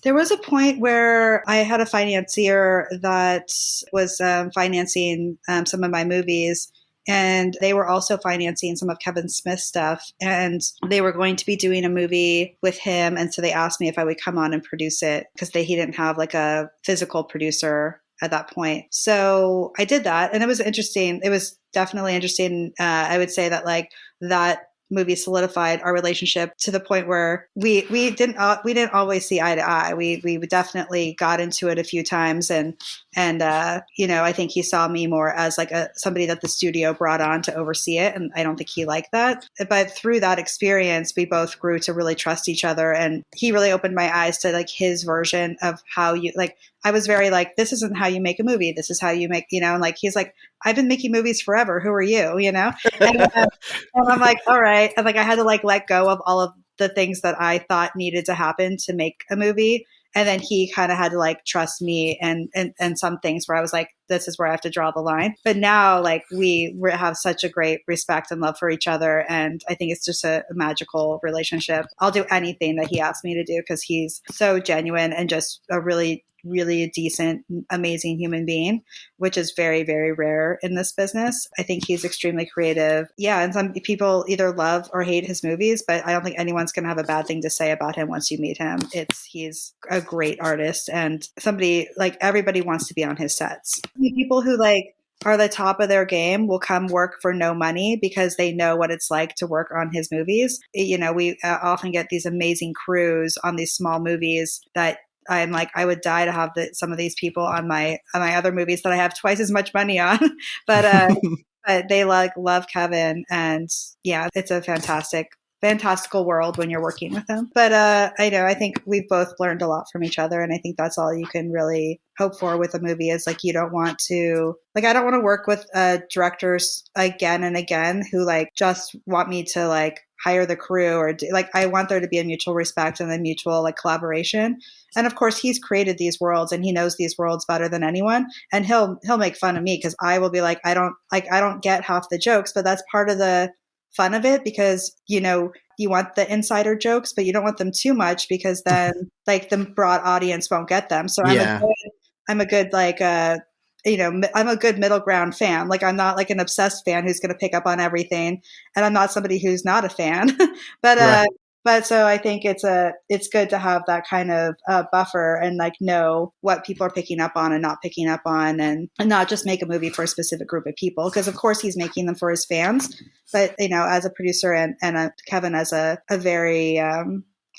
There was a point where I had a financier that was financing some of my movies. And they were also financing some of Kevin Smith's stuff. And they were going to be doing a movie with him. And so they asked me if I would come on and produce it because he didn't have like a physical producer at that point. So I did that. And it was interesting. It was definitely interesting. I would say that like that movie solidified our relationship to the point where we didn't always see eye to eye. We definitely got into it a few times, and I think he saw me more as like somebody that the studio brought on to oversee it, and I don't think he liked that. But through that experience, we both grew to really trust each other, and he really opened my eyes to like his version of how you like. I was very like, this isn't how you make a movie. This is how you make, and like he's like, I've been making movies forever. Who are you? And I'm like, all right. And like I had to like let go of all of the things that I thought needed to happen to make a movie. And then he kind of had to like trust me and some things where I was like, this is where I have to draw the line. But now like we have such a great respect and love for each other. And I think it's just a magical relationship. I'll do anything that he asks me to do because he's so genuine and just a really a decent, amazing human being, which is very, very rare in this business. I think he's extremely creative. Yeah. And some people either love or hate his movies, but I don't think anyone's going to have a bad thing to say about him once you meet him. He's a great artist and somebody like everybody wants to be on his sets. People who like are the top of their game will come work for no money because they know what it's like to work on his movies. We often get these amazing crews on these small movies that I'm like, I would die to have some of these people on my other movies that I have twice as much money on. but they like love Kevin, and yeah, it's a fantastical world when you're working with him. But I think we've both learned a lot from each other, and I think that's all you can really hope for with a movie is like you don't want to like I don't want to work with directors again and again who like just want me to like hire the crew or like I want there to be a mutual respect and a mutual like collaboration. And of course he's created these worlds and he knows these worlds better than anyone, and he'll make fun of me because I will be like I don't get half the jokes, but that's part of the fun of it because you want the insider jokes but you don't want them too much because then like the broad audience won't get them. So yeah. I'm a good like I'm a good middle ground fan. Like I'm not like an obsessed fan who's going to pick up on everything, and I'm not somebody who's not a fan. but Right. but so I think it's good to have that kind of buffer and like know what people are picking up on and not picking up on, and not just make a movie for a specific group of people. Because of course he's making them for his fans, but as a producer and Kevin as a very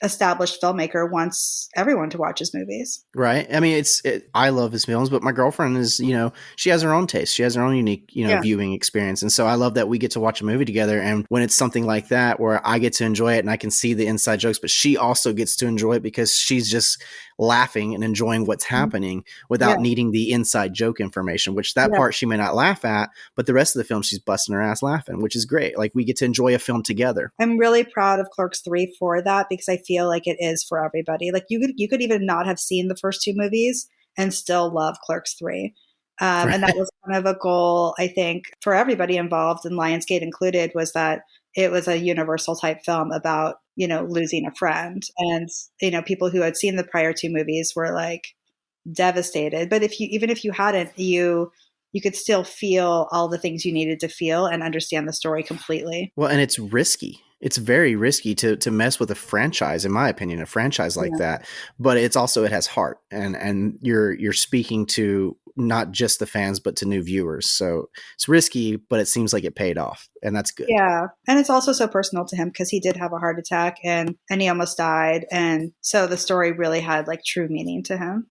established filmmaker wants everyone to watch his movies. Right. I mean, I love his films, but my girlfriend is, she has her own taste. She has her own unique, viewing experience. And so I love that we get to watch a movie together. And when it's something like that, where I get to enjoy it and I can see the inside jokes, but she also gets to enjoy it because she's just laughing and enjoying what's happening without needing the inside joke information, which that part she may not laugh at, but the rest of the film, she's busting her ass laughing, which is great. Like we get to enjoy a film together. I'm really proud of Clerks 3 for that because I feel like it is for everybody. Like you could even not have seen the first two movies and still love Clerks 3. And that was kind of a goal, I think, for everybody involved, and Lionsgate included, was that it was a universal type film about, losing a friend. And, people who had seen the prior two movies were like devastated. But even if you hadn't, you could still feel all the things you needed to feel and understand the story completely. Well, and it's risky. It's very risky to mess with a franchise, in my opinion, a franchise like that. But it has heart, and you're speaking to not just the fans, but to new viewers. So it's risky, but it seems like it paid off, and that's good. Yeah. And it's also so personal to him because he did have a heart attack and he almost died. And so the story really had like true meaning to him.